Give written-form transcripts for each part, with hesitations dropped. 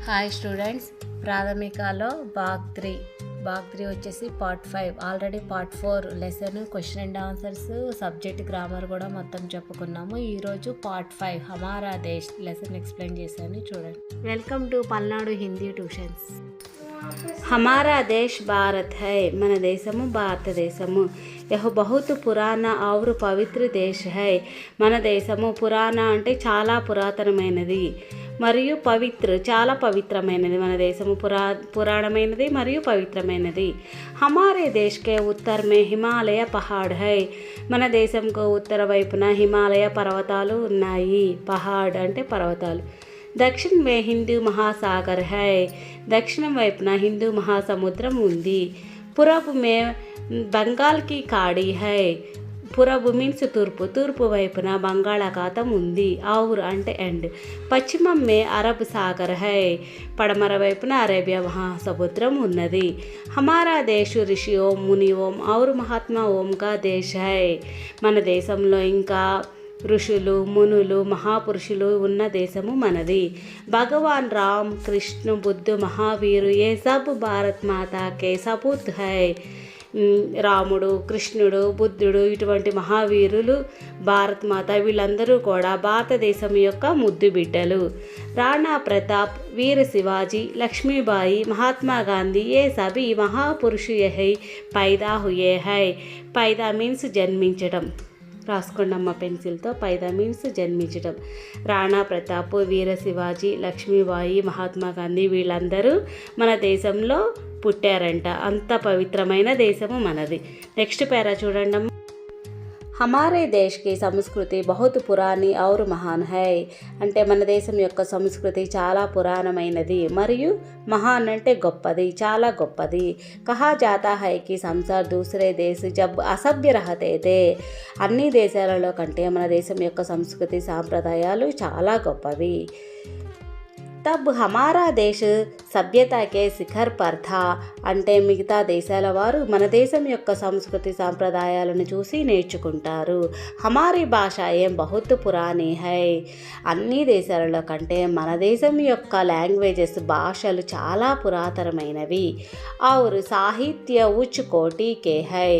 Hi students, ప్రాథమికలో Bagh 3 వచ్చేసి part 5 already part 4 lesson question and answers subject grammar కూడా మొత్తం చెప్పుకున్నాము. ఈరోజు పార్ట్ 5 హమారా దేశ్ లెసన్ ఎక్స్ప్లెయిన్ చేశాను, చూడండి. Welcome to Palnadu Hindi tuitions. हमारा देश भारत है, మన దేశము భారతదేశము. యహ బహుత్ పురాణ और పవిత్ర దేశ है, మన దేశము పురాణ అంటే చాలా పురాతనమైనది మరియు పవిత్ర చాలా పవిత్రమైనది. మన దేశము పురాణమైనది మరియు పవిత్రమైనది. హమారే దేశ్ కే ఉత్తర్ మే హిమాలయ పహాడ్ హై, మన దేశంకు ఉత్తర వైపున హిమాలయ పర్వతాలు ఉన్నాయి. పహాడ్ అంటే పర్వతాలు. దక్షిణ మే హిందూ మహాసాగర్ హై, దక్షిణం వైపున హిందూ మహాసముద్రం ఉంది. పూరబ్ మే బంగాల్ కి ఖాడీ హై, పూరబ్ మీన్స్ తూర్పు వైపున బంగాళాఖాతం ఉంది. ఔర్ అంటే ఎండ్. పశ్చిమం మే అరబ్ సాగర్ హై, పడమర వైపున అరేబియా మహాసముద్రం ఉన్నది. హమారా దేశ్ ఋషి ఓం ముని ఓం ఔర్ మహాత్మా ఓం కా దేశ్ హై, మన దేశంలో ఇంకా ఋషులు మునులు మహాపురుషులు ఉన్న దేశము మనది. భగవాన్ రామ్ కృష్ణ బుద్ధ మహావీరు ఏ సబ్ భారత్ మాతాకే సపూత్ హై, రాముడు కృష్ణుడు బుద్ధుడు ఇటువంటి మహావీరులు భారత్ మాత వీళ్ళందరూ కూడా భారతదేశం యొక్క ముద్దు బిడ్డలు. రాణా ప్రతాప్, వీర శివాజీ, లక్ష్మీబాయి, మహాత్మా గాంధీ ఏ సభీ మహాపురుషు యహై పైదా హుయే హై. పైదా మీన్స్ జన్మించడం, రాసుకోండమ్మ పెన్సిల్తో. పైదా మీన్స్ జన్మించడం. రాణా ప్రతాప్, వీర శివాజీ, లక్ష్మీబాయి, మహాత్మా గాంధీ వీళ్ళందరూ మన దేశంలో పుట్టారంట. అంత పవిత్రమైన దేశము మనది. నెక్స్ట్ పేరా చూడండి. హమారే దేశ్ కి సంస్కృతి బహుత్ పురాణి ఔర్ మహాన్ హై, అంటే మన దేశం యొక్క సంస్కృతి చాలా పురాణమైనది మరియు మహాన్ అంటే గొప్పది, చాలా గొప్పది. కహా జాతా హై కి సంసార్ దూసరే దేశ్ జబ్ అసభ్య రహతే తే, అన్ని దేశాలలో కంటే మన దేశం యొక్క సంస్కృతి సాంప్రదాయాలు చాలా గొప్పవి. తబ్ హమారా దేశ్ సభ్యతకే శిఖర్ పర్ థా, అంటే మిగతా దేశాల వారు మన దేశం యొక్క సంస్కృతి సాంప్రదాయాలను చూసి నేర్చుకుంటారు. హమారీ భాష ఏం బహుత్ పురాణి హై, అన్ని దేశాలలో కంటే మన దేశం యొక్క లాంగ్వేజెస్ భాషలు చాలా పురాతనమైనవి. ఔర్ సాహిత్య ఉచ్ కోటి కే హై,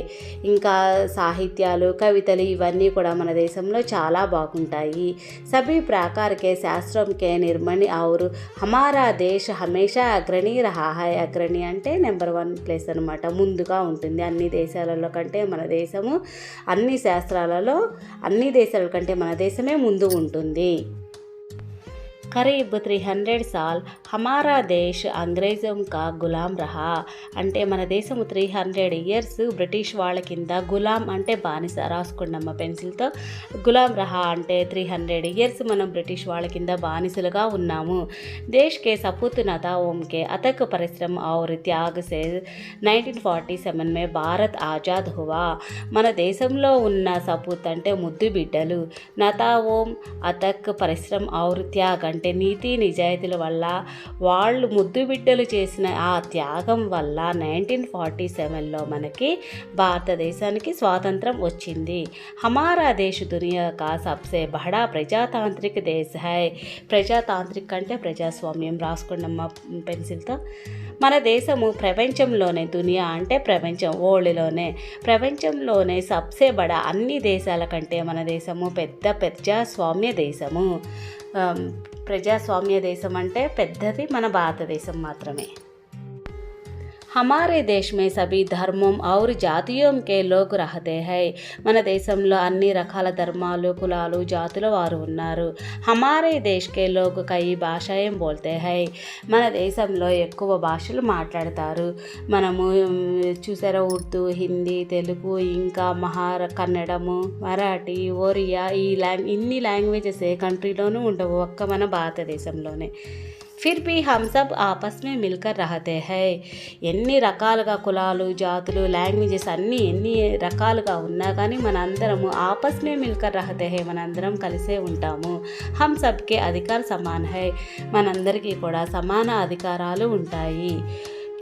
ఇంకా సాహిత్యాలు కవితలు ఇవన్నీ కూడా మన దేశంలో చాలా బాగుంటాయి. సభీ ప్రకార్ కే శాస్త్రం కే నిర్మణి ఔర్ హమారా దేశ్ హమేషా అగ్రణీ రహా హై, అగ్రణి అంటే నెంబర్ 1 ప్లేస్ అనమాట, ముందుగా ఉంటుంది. అన్ని దేశాలలో కంటే మన దేశము అన్ని శాస్త్రాలలో అన్ని దేశాల కంటే మన దేశమే ముందు ఉంటుంది. కరీబ్ 300 సాల్ హమారా దేశ్ అంగ్రేజం కా గులాం రహా, అంటే మన దేశము 300 ఇయర్స్ బ్రిటిష్ వాళ్ళ కింద, గులాం అంటే బానిస, రాసుకున్నామ్మ పెన్సిల్తో. గులాం రహా అంటే 300 ఇయర్స్ మనం బ్రిటిష్ వాళ్ళ కింద బానిసలుగా ఉన్నాము. దేశ్ కే సపూత్ నతా ఓం కే అతక్ పరిశ్రమ ఔర్ త్యాగ్ సే 1947 మే భారత్ ఆజాద్ హువా, మన దేశంలో ఉన్న సపూత్ అంటే ముద్దు బిడ్డలు, నతా ఓం అతక్ పరిశ్రమ ఔర్ త్యాగ్ అంటే నీతి నిజాయితీల వల్ల వాళ్ళు ముద్దు బిడ్డలు చేసిన ఆ త్యాగం వల్ల 1947లో మనకి భారతదేశానికి స్వాతంత్రం వచ్చింది. హమారా దేశ్ దునియా కా సబ్సే బడా ప్రజాతాంత్రిక దేశ్ హై, ప్రజాతాంత్రిక అంటే ప్రజాస్వామ్యం, రాసుకున్నమ్మ పెన్సిల్తో. మన దేశము ప్రపంచంలోనే, దునియా అంటే ప్రపంచం, ప్రపంచంలోనే సబ్సే బడా అన్ని దేశాల కంటే మన దేశము పెద్ద ప్రజాస్వామ్య దేశము. ప్రజాస్వామ్య దేశం అంటే పెద్దది మన భారతదేశం మాత్రమే. హమారే దేశ్ మే సభీ ధర్మం ఔర్ జాతియోం కే లోగ్ రహతే హై, మన దేశంలో అన్ని రకాల ధర్మాలు కులాలు జాతుల వారు ఉన్నారు. హమారే దేశ్ కే లోగ్ కై భాషాయం బోల్తే హై, మన దేశంలో ఎక్కువ భాషలు మాట్లాడతారు. మనము చూసారా, ఉర్దూ, హిందీ, తెలుగు, ఇంకా కన్నడము, మరాఠీ, ఒరియా, ఇన్ని లాంగ్వేజెస్ ఏ కంట్రీలోనూ ఉండవు, ఒక్క మన భారతదేశంలోనే. ఫిర్ భీ హమ్ సబ్ ఆపస్ మే మిల్కర్ రహతే హై, ఎన్ని రకాలుగా కులాలు జాతులు లాంగ్వేజెస్ ఎన్ని రకాలుగా ఉన్నా కానీ మనందరము ఆపస్ మే మిల్కర్ రహతే హై, మనందరం కలిసే ఉంటాము. హమ్ సబ్కే అధికార్ సమాన్ హై, మనందరికీ కూడా సమాన అధికారాలు ఉంటాయి.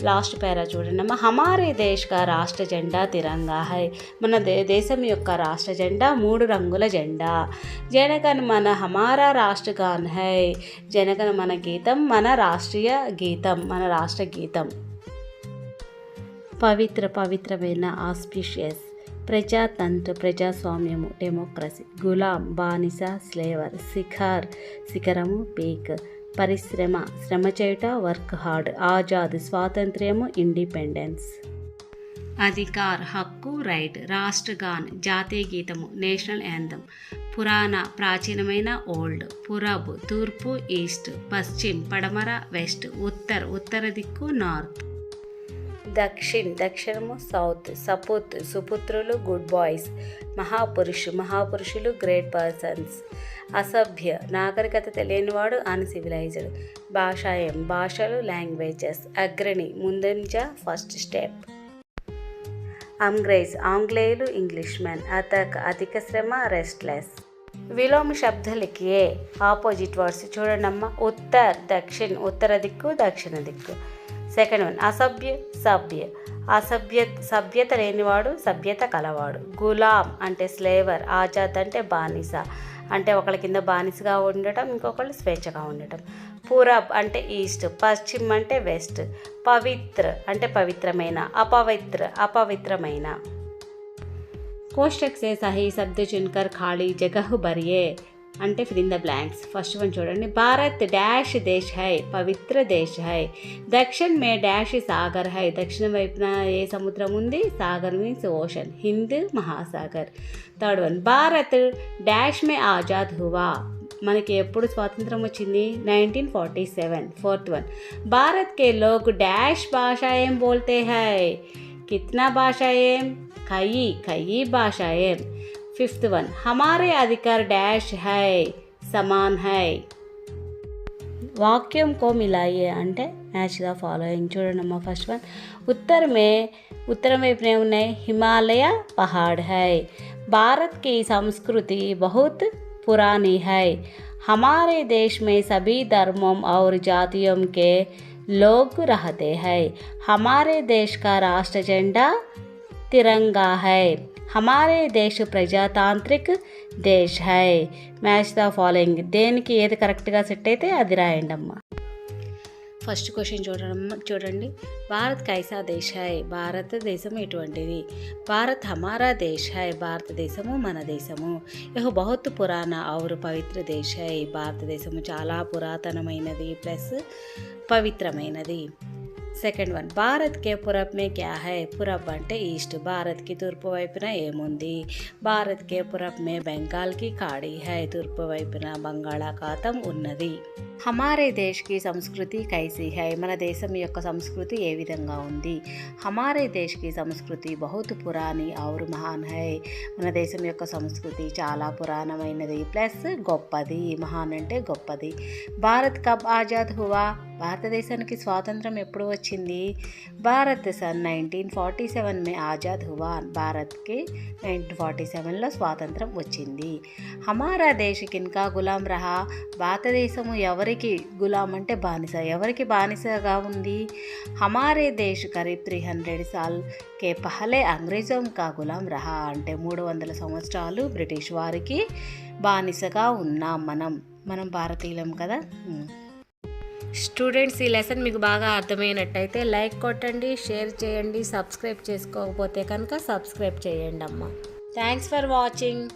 లాస్ట్ పేరా చూడండి అమ్మ. హమారే దేశ్ కా రాష్ట్ర జెండా తిరంగా హై. మన దేశం యొక్క రాష్ట్ర జెండా 3 రంగుల జెండా. జనగణ మన హమారా రాష్ట్రగాన్ హై. జనగణ మన గీతం మన రాష్ట్రీయ గీతం, మన రాష్ట్ర గీతం. పవిత్రమైన ఆస్పిషియస్. ప్రజాతంత్ర ప్రజాస్వామ్యము డెమోక్రసీ. గులాం బానిస స్లేవర్. శిఖరము పీక్. పరిశ్రమ శ్రమ చేయుట వర్క్ హార్డ్. ఆజాద్ స్వాతంత్ర్యము ఇండిపెండెన్స్. అధికార్ హక్కు రైట్. రాష్ట్రగాన్ జాతీయ గీతము నేషనల్ యాంథమ్. పురాణ ప్రాచీనమైన ఓల్డ్. పురబ్ తూర్పు ఈస్ట్. పశ్చిమ్ పడమర వెస్ట్. ఉత్తర దిక్కు నార్త్. దక్షిణము సౌత్. సపుత్ సుపుత్రులు గుడ్ బాయ్స్. మహాపురుషులు గ్రేట్ పర్సన్స్. అసభ్య నాగరికత తెలియనివాడు అన్సివిలైజ్డ్. భాషాయం భాషలు లాంగ్వేజెస్. అగ్రణి ముందంజ ఫస్ట్ స్టెప్. అంగ్రేజ్ ఆంగ్లేయులు ఇంగ్లీష్మెన్. అధిక శ్రమ రెస్ట్లెస్. విలోమ శబ్ద లిఖియే ఆపోజిట్ వర్డ్స్ చూడండమ్మా. దక్షిణ్ ఉత్తర దిక్కు దక్షిణ దిక్కు. సెకండ్ వన్ సభ్య సభ్యత లేనివాడు సభ్యత కలవాడు. గులాం అంటే స్లేవర్. ఆజాద్ అంటే బానిస, అంటే ఒకళ్ళ కింద బానిసగా ఉండటం, ఇంకొకళ్ళు స్వేచ్ఛగా ఉండటం. పూరబ్ అంటే ఈస్ట్. పశ్చిమ్ అంటే వెస్ట్. పవిత్ర అంటే పవిత్రమైన. అపవిత్రమైన. कोष्टक से सही शब्द चुनकर खाली जगह भरिए అంటే fill in the blanks. First one చూడండి. భారత్ డాష్ దేశ్ హై. పవిత్ర దేశ్ హై. దక్షిణ్ మే డాష్ సాగర్ హై. దక్షిణ వైపున ఏ సముద్రం ఉంది? సాగర్ means ocean. Hind Mahasagar. Third one. Bharat dash మే ఆజాద్ హువా. మనకి ఎప్పుడు స్వాతంత్రం వచ్చింది? 1947. Fourth one. భారత్ కే లోగ్ డాష్ భాషాయేం బోల్తే హై. కిतना భాషాయేం? కయి భాషాయేం. Fifth one. हमारे अधिकार डैश है समान है. वाक्यम को मिलाइए అంటే మ్యాచ్ ద ఫాలోయింగ్. చూడండి ఫస్ట్ వన్. ఉత్తరం వైపునే ఉన్నాయి హిమాలయ పహాడ్ है. भारत की संस्कृति बहुत पुरानी है. हमारे देश में सभी धर्मों और जातियों के लोग रहते हैं. हमारे देश का राष्ट्र झंडा तिरंगा है. हमारे देश ప్రజాతాంత్రిక్ దేశ్ హై. Match the following. దేనికి ఏది కరెక్ట్గా సెట్ అయితే అది రాయండి అమ్మ. ఫస్ట్ క్వశ్చన్ చూడండి. భారత్ కైసా దేశ్ హై. భారతదేశం ఎటువంటిది? భారత్ హమారా దేశ్ హై. భారతదేశము మన దేశము. యహ్ బహుత్ పురాణ ఔర్ పవిత్ర దేశ్ హై. భారతదేశము చాలా పురాతనమైనది ప్లస్ పవిత్రమైనది. Second one. భారత్ కే పూరబ్ మే క్యా హై. పూరబ్ అంటే ఈస్ట్. భారత్కి తూర్పు వైపున ఏముంది? భారత్ కే పూరబ్ మే బెంగాల్కి ఖాడీ హై. తూర్పు వైపున బంగాళాఖాతం ఉన్నది. హమారే దేశ్ కి సంస్కృతి కైసీ హై. మన దేశం యొక్క సంస్కృతి ఏ విధంగా ఉంది? హమారే దేశ్ కి సంస్కృతి బహుత్ పురాణి ఔర్ మహాన్ హై. మన దేశం యొక్క సంస్కృతి చాలా పురాణమైనది ప్లస్ గొప్పది. మహాన్ అంటే గొప్పది. భారత్ కబ్ ఆజాద్ హువా. భారతదేశానికి స్వాతంత్రం ఎప్పుడు వచ్చింది? భారత్ సన్ 1947 మే ఆజాద్ హువా. భారత్కి 1947లో స్వాతంత్రం వచ్చింది. హమారా దేశ్ కిన్కా గులాం రహా. భారతదేశము ఎవరికి గులాం అంటే బానిస. ఎవరికి బానిసగా ఉంది? హమారే దేశ్ కరీబ్ 300 సాల్ కే పహలే అంగ్రేజోం కా గులాం రహా. అంటే 300 సంవత్సరాలు బ్రిటిష్ వారికి బానిసగా ఉన్నాం మనం భారతీయులం కదా. స్టూడెంట్స్, ఈ లెసన్ మీకు బాగా అర్థమైనట్టయితే లైక్ కొట్టండి, షేర్ చేయండి. సబ్స్క్రైబ్ చేసుకోకపోతే కనుక సబ్స్క్రైబ్ చేయండి అమ్మ. Thanks for watching.